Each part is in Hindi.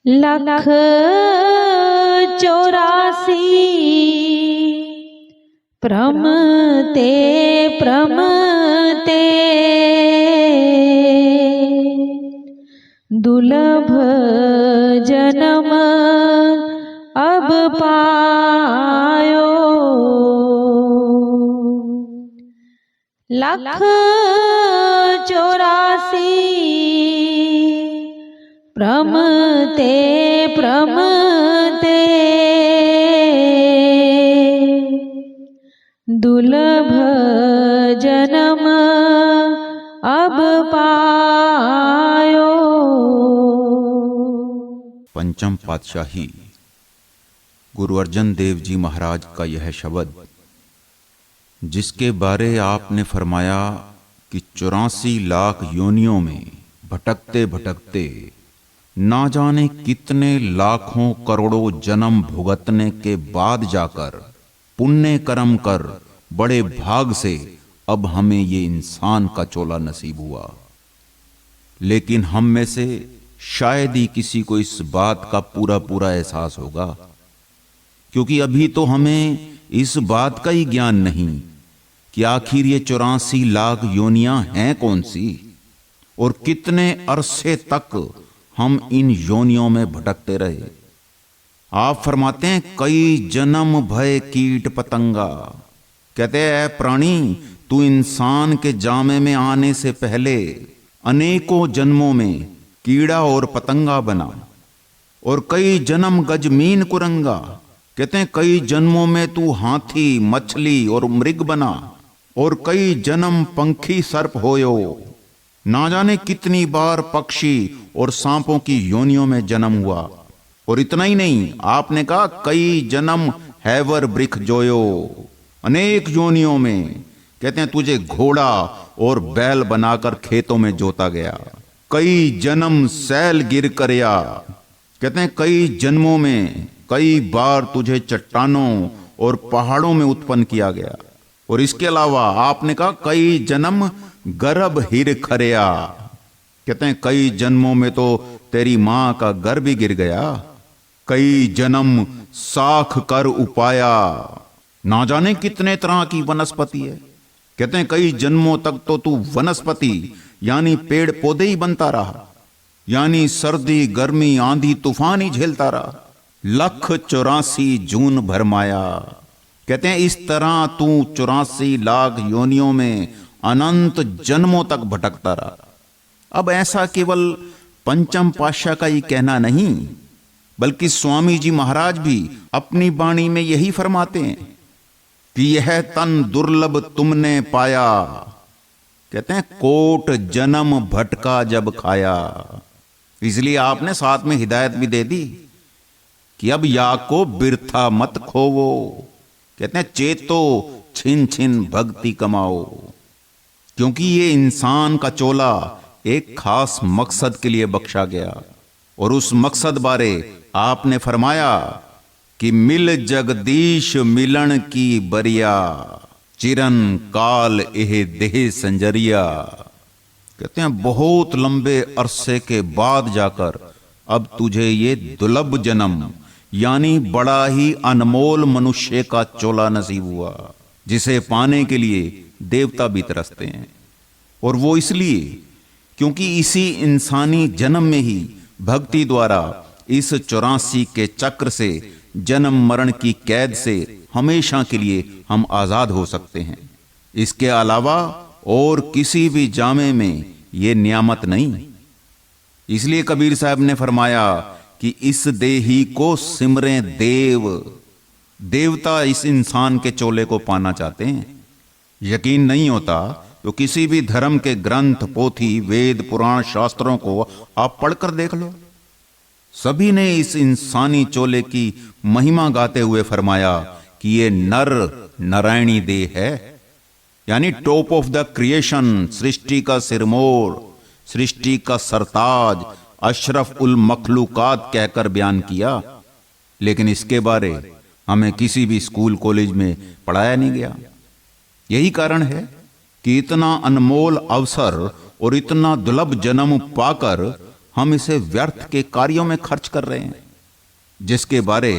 लख 84 प्रमते प्रमते दुर्लभ जन्म अब पायो। लख 84 प्रमते प्रमते दुर्लभ जन्म अब पायो। पंचम पातशाही गुरु अर्जन देव जी महाराज का यह शब्द, जिसके बारे आपने फरमाया कि 84 लाख योनियों में भटकते भटकते ना जाने कितने लाखों करोड़ों जन्म भुगतने के बाद जाकर पुण्य कर्म कर बड़े भाग से अब हमें ये इंसान का चोला नसीब हुआ। लेकिन हम में से शायद ही किसी को इस बात का पूरा पूरा एहसास होगा, क्योंकि अभी तो हमें इस बात का ही ज्ञान नहीं कि आखिर ये 84 लाख योनियां हैं कौन सी और कितने अरसे तक हम इन योनियों में भटकते रहे। आप फरमाते हैं कई जन्म भय कीट पतंगा। कहते हैं प्राणी, तू इंसान के जामे में आने से पहले अनेकों जन्मों में कीड़ा और पतंगा बना, और कई जन्म गजमीन कुरंगा। कहते हैं कई जन्मों में तू हाथी मछली और मृग बना, और कई जन्म पंखी सर्प होयो। ना जाने कितनी बार पक्षी और सांपों की योनियों में जन्म हुआ। और इतना ही नहीं, आपने कहा कई जन्म हैवर वृक्ष जोयो, अनेक योनियों में। कहते हैं तुझे घोड़ा और बैल बनाकर खेतों में जोता गया। कई जन्म सैल गिर करया। कहते हैं कई जन्मों में कई बार तुझे चट्टानों और पहाड़ों में उत्पन्न किया गया। और इसके अलावा आपने कहा कई जन्म गर्भ हिर खरया। कहते हैं कई जन्मों में तो तेरी मां का गर्भ भी गिर गया। कई जन्म साख कर उपाया। ना जाने कितने तरह की वनस्पति है। कहते हैं कई जन्मों तक तो तू वनस्पति यानी पेड़ पौधे ही बनता रहा, यानी सर्दी गर्मी आंधी तूफान ही झेलता रहा। लख 84 जून भरमाया। कहते हैं इस तरह तू 84 लाख योनियों में अनंत जन्मों तक भटकता रहा। अब ऐसा केवल पंचम पातशाह का ही कहना नहीं, बल्कि स्वामी जी महाराज भी अपनी वाणी में यही फरमाते हैं कि यह तन दुर्लभ तुमने पाया। कहते हैं कोट जन्म भटका जब खाया। इसलिए आपने साथ में हिदायत भी दे दी कि अब या को बिरथा मत खोवो। कहते हैं चेतो छिन छिन भक्ति कमाओ, क्योंकि ये इंसान का चोला एक खास मकसद के लिए बख्शा गया। और उस मकसद बारे आपने फरमाया कि मिल जगदीश मिलन की बरिया, चिरन काल एह देह संजरिया। कहते हैं बहुत लंबे अरसे के बाद जाकर अब तुझे ये दुर्लभ जन्म यानी बड़ा ही अनमोल मनुष्य का चोला नसीब हुआ, जिसे पाने के लिए देवता भी तरसते हैं। और वो इसलिए क्योंकि इसी इंसानी जन्म में ही भक्ति द्वारा इस 84 के चक्र से, जन्म मरण की कैद से हमेशा के लिए हम आजाद हो सकते हैं। इसके अलावा और किसी भी जामे में ये नियामत नहीं। इसलिए कबीर साहब ने फरमाया कि इस देही को सिमरें देव। देवता इस इंसान के चोले को पाना चाहते हैं। यकीन नहीं होता तो किसी भी धर्म के ग्रंथ पोथी वेद पुराण शास्त्रों को आप पढ़कर देख लो। सभी ने इस इंसानी चोले की महिमा गाते हुए फरमाया कि ये नर नारायणी देह है, यानी टॉप ऑफ द क्रिएशन, सृष्टि का सिरमोर, सृष्टि का सरताज, अशरफ उल मखलूकात कहकर बयान किया। लेकिन इसके बारे हमें किसी भी स्कूल कॉलेज में पढ़ाया नहीं गया। यही कारण है कि इतना अनमोल अवसर और इतना दुर्लभ जन्म पाकर हम इसे व्यर्थ के कार्यों में खर्च कर रहे हैं, जिसके बारे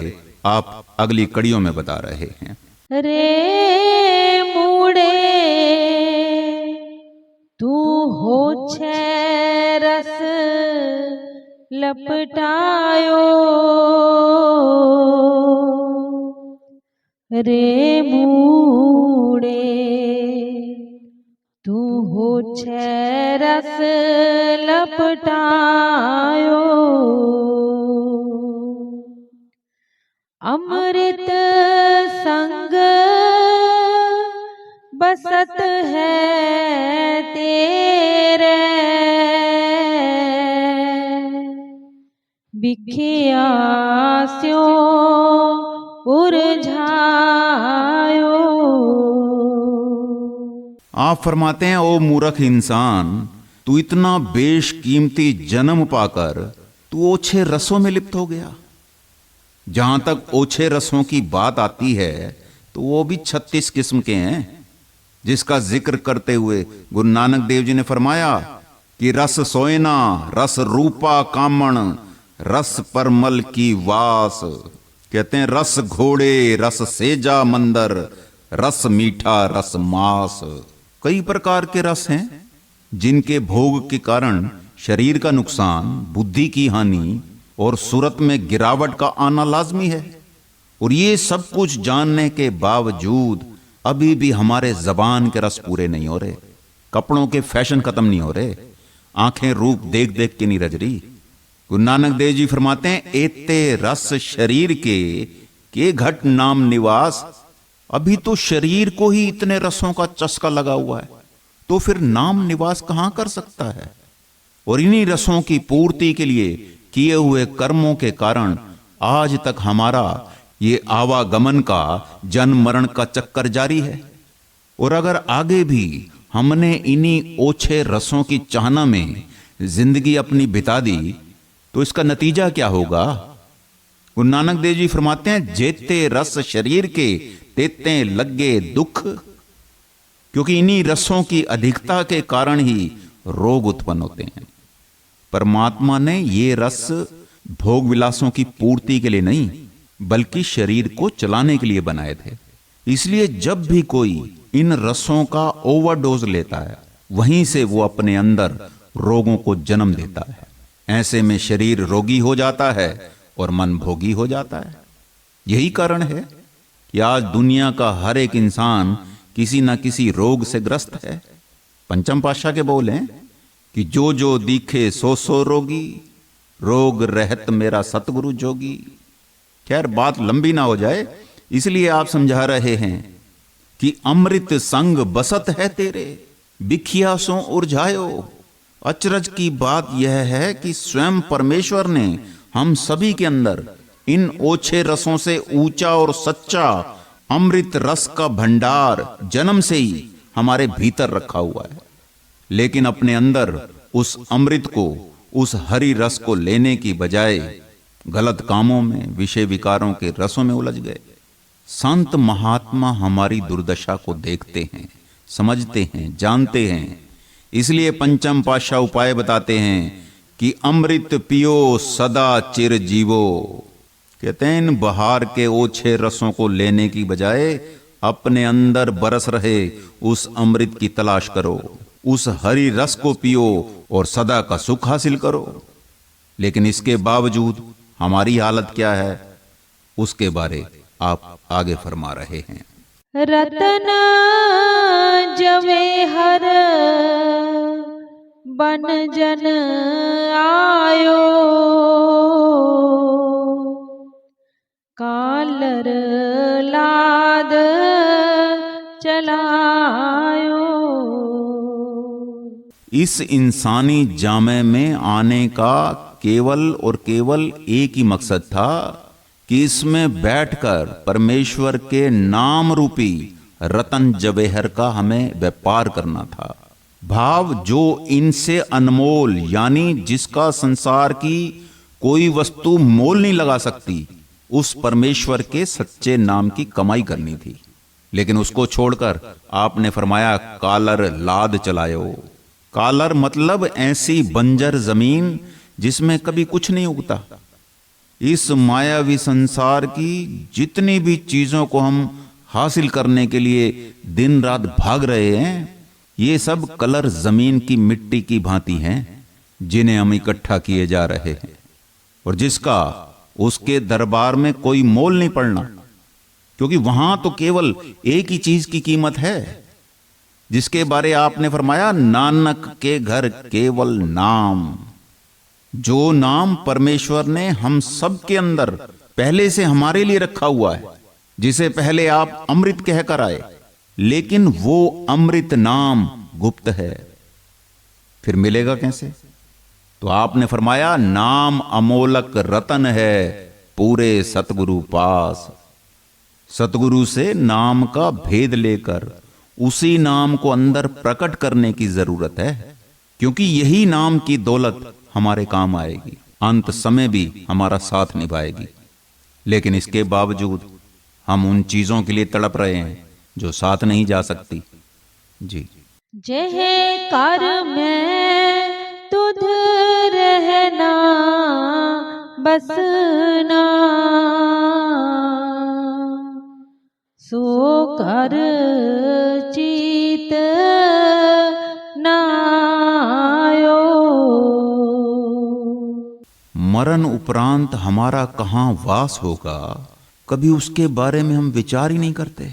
आप अगली कड़ियों में बता रहे हैं। रे मूड़े तू हो छे रस लपटायो, रे मूड़े तू हो छे रस लपटायो, अमृत संग बसत है तेरे, बिखिया स्यों उरझायो। आप फरमाते हैं, ओ मूर्ख इंसान, तू इतना बेशकीमती जन्म पाकर तू ओछे रसों में लिप्त हो गया। जहां तक ओछे रसों की बात आती है तो वो भी 36 किस्म के हैं, जिसका जिक्र करते हुए गुरु नानक देव जी ने फरमाया कि रस सोयना, रस रूपा कामण, रस परमल की वास। कहते हैं रस घोड़े, रस सेजा मंदर, रस मीठा, रस मास। कई प्रकार के रस हैं जिनके भोग के कारण शरीर का नुकसान, बुद्धि की हानि और सूरत में गिरावट का आना लाजमी है। और ये सब कुछ जानने के बावजूद अभी भी हमारे जबान के रस पूरे नहीं हो रहे, कपड़ों के फैशन खत्म नहीं हो रहे, आंखें रूप देख देख के नहीं रज रही। गुरु नानक देव जी फरमाते हैं, एते रस शरीर के घट नाम निवास। अभी तो शरीर को ही इतने रसों का चस्का लगा हुआ है, तो फिर नाम निवास कहां कर सकता है। और इन्हीं रसों की पूर्ति के लिए किए हुए कर्मों के कारण आज तक हमारा ये आवागमन का, जन्म मरण का चक्कर जारी है। और अगर आगे भी हमने इन्हीं ओछे रसों की चाहना में जिंदगी अपनी बिता दी तो इसका नतीजा क्या होगा। गुरु नानक देव जी फरमाते हैं, जेते रस शरीर के तेते लगे दुख। क्योंकि इन्हीं रसों की अधिकता के कारण ही रोग उत्पन्न होते हैं। परमात्मा ने ये रस भोग विलासों की पूर्ति के लिए नहीं, बल्कि शरीर को चलाने के लिए बनाए थे। इसलिए जब भी कोई इन रसों का ओवरडोज लेता है, वहीं से वो अपने अंदर रोगों को जन्म देता है। ऐसे में शरीर रोगी हो जाता है और मन भोगी हो जाता है। यही कारण है कि आज दुनिया का हर एक इंसान किसी न किसी रोग से ग्रस्त है। पंचम पातशाह के बोल हैं कि जो जो दिखे सो सो रोगी, रोग रहत मेरा सतगुरु जोगी। खैर बात लंबी ना हो जाए, इसलिए आप समझा रहे हैं कि अमृत संग बसत है तेरे, बिखिया सो उर्झायो। अचरज की बात यह है कि स्वयं परमेश्वर ने हम सभी के अंदर इन ओछे रसों से ऊंचा और सच्चा अमृत रस का भंडार जन्म से ही हमारे भीतर रखा हुआ है। लेकिन अपने अंदर उस अमृत को, उस हरि रस को लेने की बजाय गलत कामों में, विषय विकारों के रसों में उलझ गए। संत महात्मा हमारी दुर्दशा को देखते हैं, समझते हैं, जानते हैं। इसलिए पंचम पातशाह उपाय बताते हैं कि अमृत पियो सदा चिर जीवो। कहते हैं इन बहार के ओछे रसों को लेने की बजाय अपने अंदर बरस रहे उस अमृत की तलाश करो, उस हरि रस को पियो और सदा का सुख हासिल करो। लेकिन इसके बावजूद हमारी हालत क्या है, उसके बारे आप आगे फरमा रहे हैं। रतन जवेहर बन जन आयो, कालर लाद चलायो। इस इंसानी जामे में आने का केवल और केवल एक ही मकसद था कि इसमें बैठकर परमेश्वर के नाम रूपी रतन जवेहर का हमें व्यापार करना था। भाव जो इनसे अनमोल, यानी जिसका संसार की कोई वस्तु मोल नहीं लगा सकती, उस परमेश्वर के सच्चे नाम की कमाई करनी थी। लेकिन उसको छोड़कर आपने फरमाया कालर लाद चलायो। कालर मतलब ऐसी बंजर जमीन जिसमें कभी कुछ नहीं उगता। इस मायावी संसार की जितनी भी चीजों को हम हासिल करने के लिए दिन रात भाग रहे हैं, ये सब कलर जमीन की मिट्टी की भांति हैं, जिन्हें हम इकट्ठा किए जा रहे हैं, और जिसका उसके दरबार में कोई मोल नहीं पड़ना, क्योंकि वहां तो केवल एक ही चीज की कीमत है, जिसके बारे आपने फरमाया, नानक के घर केवल नाम। जो नाम परमेश्वर ने हम सब के अंदर पहले से हमारे लिए रखा हुआ है, जिसे पहले आप अमृत कहकर आए, लेकिन वो अमृत नाम गुप्त है, फिर मिलेगा कैसे? तो आपने फरमाया, नाम अमोलक रतन है पूरे सतगुरु पास। सतगुरु से नाम का भेद लेकर उसी नाम को अंदर प्रकट करने की जरूरत है, क्योंकि यही नाम की दौलत हमारे काम आएगी, अंत समय भी हमारा साथ निभाएगी। लेकिन इसके बावजूद हम उन चीजों के लिए तड़प रहे हैं जो साथ नहीं जा सकती। जी। जेह कर में तुध रहना बसना, सो कर चित नायो। मरण उपरांत हमारा कहां वास होगा, कभी उसके बारे में हम विचार ही नहीं करते,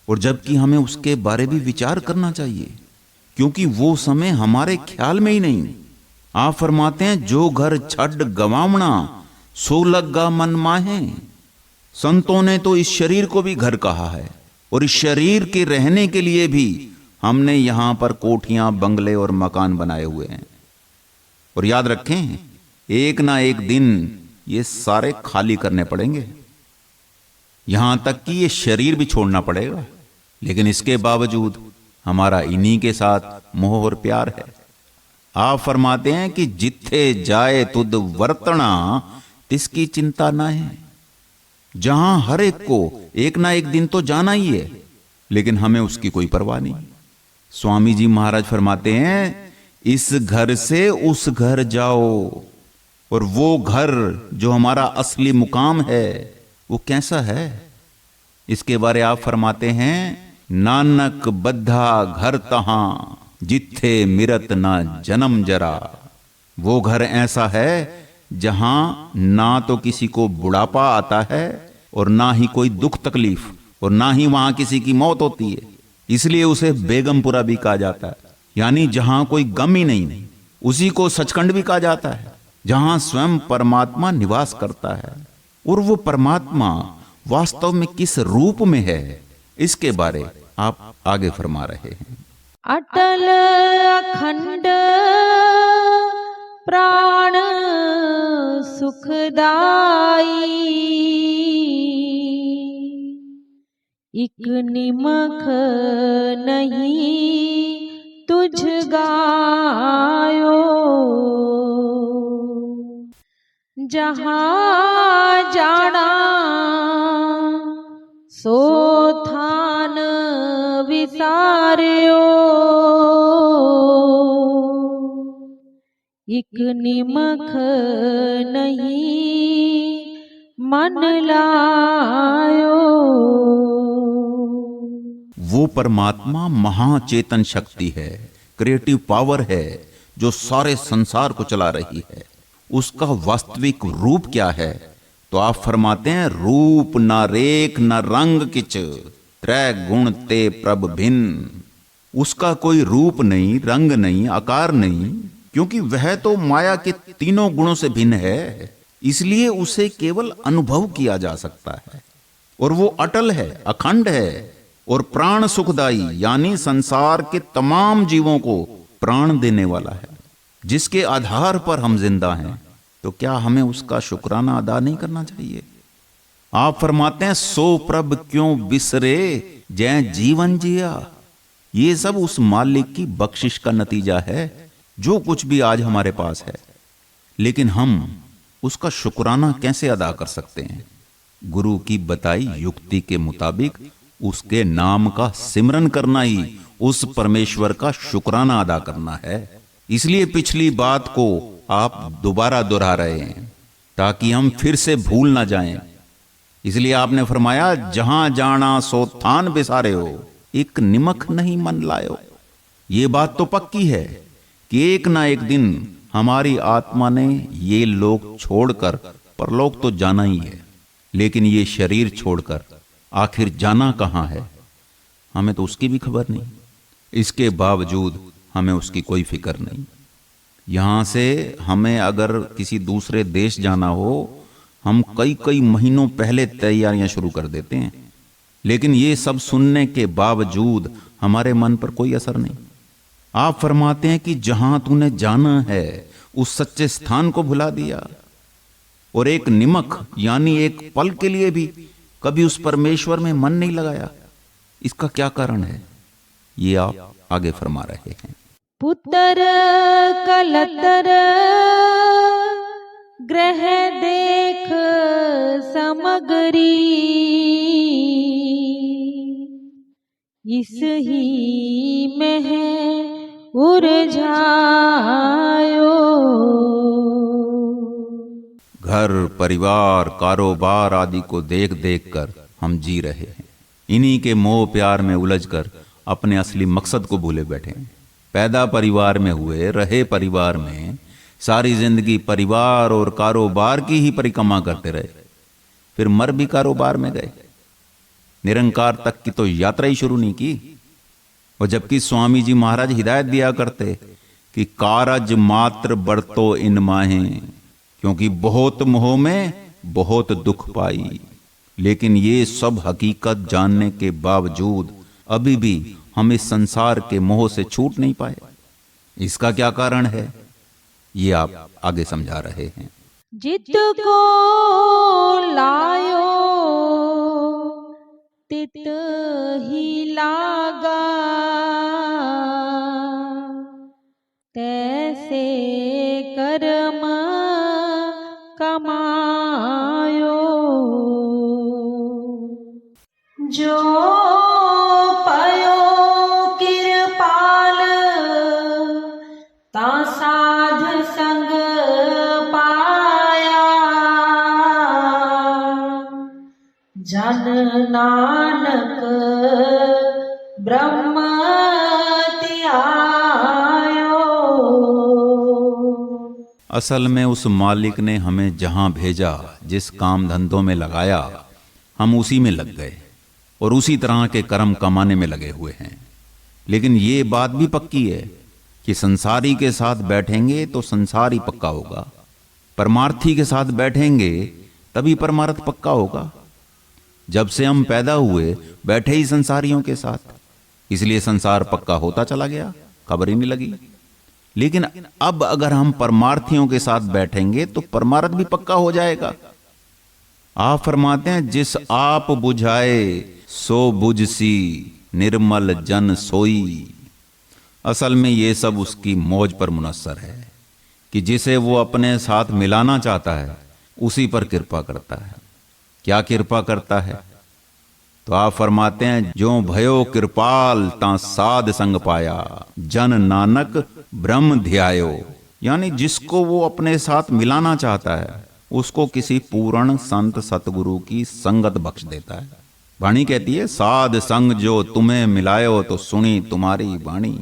और जबकि हमें उसके बारे भी विचार करना चाहिए, क्योंकि वो समय हमारे ख्याल में ही नहीं। आप फरमाते हैं, जो घर छड गवावना सो लग्गा मन माहे। संतों ने तो इस शरीर को भी घर कहा है, और इस शरीर के रहने के लिए भी हमने यहां पर कोठियां, बंगले और मकान बनाए हुए हैं। और याद रखें, एक ना एक दिन ये सारे खाली करने पड़ेंगे, यहां तक कि ये शरीर भी छोड़ना पड़ेगा। लेकिन इसके बावजूद हमारा इन्हीं के साथ मोह और प्यार है। आप फरमाते हैं कि जिथे जाए तुद वर्तना तिसकी चिंता ना है। जहां हर एक को एक ना एक दिन तो जाना ही है, लेकिन हमें उसकी कोई परवाह नहीं। स्वामी जी महाराज फरमाते हैं, इस घर से उस घर जाओ, और वो घर जो हमारा असली मुकाम है वो कैसा है, इसके बारे आप फरमाते हैं, नानक बद्धा घर तहां जिथे मिरत ना जन्म जरा। वो घर ऐसा है जहां ना तो किसी को बुढ़ापा आता है, और ना ही कोई दुख तकलीफ, और ना ही वहां किसी की मौत होती है। इसलिए उसे बेगमपुरा भी कहा जाता है, यानी जहां कोई गम ही नहीं। उसी को सचखंड भी कहा जाता है, जहां स्वयं परमात्मा निवास करता है। और वो परमात्मा वास्तव में किस रूप में है, इसके बारे आप आगे फरमा रहे हैं। अटल अखंड प्राण सुखदाई, इक निमख नहीं तुझ गायो। जहाँ जाना सो थान विसारियो, इक निमख नहीं मन लायो। वो परमात्मा महाचेतन शक्ति है, क्रिएटिव पावर है, जो सारे संसार को चला रही है। उसका वास्तविक रूप क्या है? तो आप फरमाते हैं, रूप न रेख न रंग किच त्रय गुण ते प्रभ भिन्न। उसका कोई रूप नहीं, रंग नहीं, आकार नहीं, क्योंकि वह तो माया के तीनों गुणों से भिन्न है। इसलिए उसे केवल अनुभव किया जा सकता है, और वो अटल है, अखंड है, और प्राण सुखदाई, यानी संसार के तमाम जीवों को प्राण देने वाला है, जिसके आधार पर हम जिंदा हैं। तो क्या हमें उसका शुक्राना अदा नहीं करना चाहिए? आप फरमाते हैं, सो प्रभ क्यों बिसरे जै जीवन जिया। ये सब उस मालिक की बख्शिश का नतीजा है, जो कुछ भी आज हमारे पास है। लेकिन हम उसका शुक्राना कैसे अदा कर सकते हैं? गुरु की बताई युक्ति के मुताबिक उसके नाम का सिमरन करना ही उस परमेश्वर का शुक्राना अदा करना है। इसलिए पिछली बात को आप दोबारा दोहरा रहे हैं ताकि हम फिर से भूल ना जाएं। इसलिए आपने फरमाया जहां जाना सो थान बिसारे हो, एक निमक नहीं मन लायो। ये बात तो पक्की है कि एक ना एक दिन हमारी आत्मा ने ये लोक छोड़कर परलोक तो जाना ही है, लेकिन ये शरीर छोड़कर आखिर जाना कहां है हमें तो उसकी भी खबर नहीं। इसके बावजूद हमें उसकी कोई फिक्र नहीं। यहां से हमें अगर किसी दूसरे देश जाना हो, हम कई कई महीनों पहले तैयारियां शुरू कर देते हैं, लेकिन ये सब सुनने के बावजूद हमारे मन पर कोई असर नहीं। आप फरमाते हैं कि जहां तूने जाना है उस सच्चे स्थान को भुला दिया, और एक निमक यानी एक पल के लिए भी कभी उस परमेश्वर में मन नहीं लगाया। इसका क्या कारण है, ये आप आगे फरमा रहे हैं। पुत्र कलतर ग्रह देख समगरी, इस ही में है उलझायो। घर परिवार कारोबार आदि को देख देख कर हम जी रहे हैं। इन्हीं के मोह प्यार में उलझकर अपने असली मकसद को भूले बैठे हैं। पैदा परिवार में हुए, रहे परिवार में, सारी जिंदगी परिवार और कारोबार की ही परिक्रमा करते रहे, फिर मर भी कारोबार में गए। निरंकार तक की तो यात्रा ही शुरू नहीं की। और जबकि स्वामी जी महाराज हिदायत दिया करते कि कारज मात्र बरतो इन माहें, क्योंकि बहुत मोह में बहुत दुख पाई। लेकिन ये सब हकीकत जानने के बावजूद अभी भी हम इस संसार के मोह से छूट नहीं पाए। इसका क्या कारण है, ये आप आगे समझा रहे हैं। जित को लायो तित ही लागा, तैसे कर्म कमायो। जो पयो कृपाल ता साध संग पाया, जन नानक ब्रह्म त्यायो। असल में उस मालिक ने हमें जहां भेजा, जिस काम धंधों में लगाया, हम उसी में लग गए और उसी तरह के कर्म कमाने में लगे हुए हैं। लेकिन ये बात भी पक्की है कि संसारी के साथ बैठेंगे तो संसार ही पक्का होगा, परमार्थी के साथ बैठेंगे तभी परमार्थ पक्का होगा। जब से हम पैदा हुए बैठे ही संसारियों के साथ, इसलिए संसार पक्का होता चला गया, खबर ही नहीं लगी। लेकिन अब अगर हम परमार्थियों के साथ बैठेंगे तो परमार्थ भी पक्का हो जाएगा। आप फरमाते हैं जिस आप बुझाए सो बुझसी, निर्मल जन सोई। असल में ये सब उसकी मौज पर मुनस्सर है कि जिसे वो अपने साथ मिलाना चाहता है उसी पर कृपा करता है। क्या कृपा करता है, तो आप फरमाते हैं जो भयो कृपाल ता साध संग पाया, जन नानक ब्रह्म ध्यायो। यानी जिसको वो अपने साथ मिलाना चाहता है उसको किसी पूर्ण संत सतगुरु की संगत बख्श देता है। वाणी कहती है साध संग जो तुम्हें मिलायो तो सुनी तुम्हारी वाणी।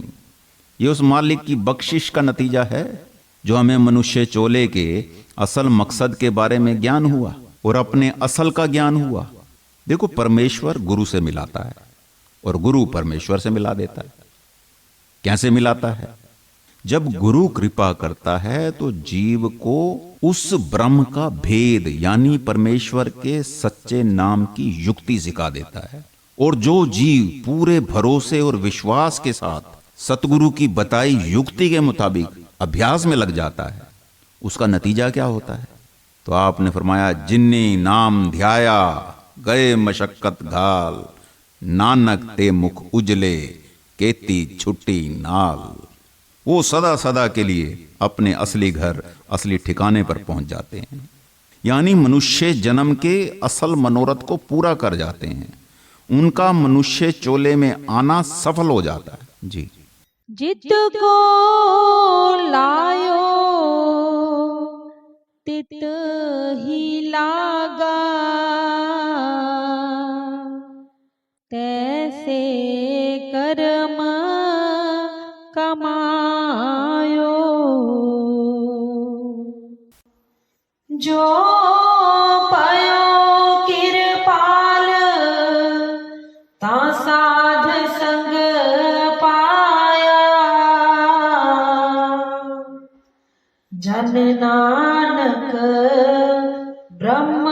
ये उस मालिक की बख्शिश का नतीजा है जो हमें मनुष्य चोले के असल मकसद के बारे में ज्ञान हुआ और अपने असल का ज्ञान हुआ। देखो, परमेश्वर गुरु से मिलाता है और गुरु परमेश्वर से मिला देता है। कैसे मिलाता है? जब गुरु कृपा करता है तो जीव को उस ब्रह्म का भेद यानी परमेश्वर के सच्चे नाम की युक्ति सिखा देता है। और जो जीव पूरे भरोसे और विश्वास के साथ सतगुरु की बताई युक्ति के मुताबिक अभ्यास में लग जाता है, उसका नतीजा क्या होता है? तो आपने फरमाया जिन्नी नाम ध्याया गए मशक्कत घाल, नानक ते मुख उजले केती छुट्टी नाल। वो सदा सदा के लिए अपने असली घर, असली ठिकाने पर पहुंच जाते हैं, यानी मनुष्य जन्म के असल मनोरथ को पूरा कर जाते हैं। उनका मनुष्य चोले में आना सफल हो जाता है। जी। जित को लायो तित ही लागा, तैसे कर्म कमायो। जो पयो किरपाल ता साध संग पाया, जन नानक ब्रह्म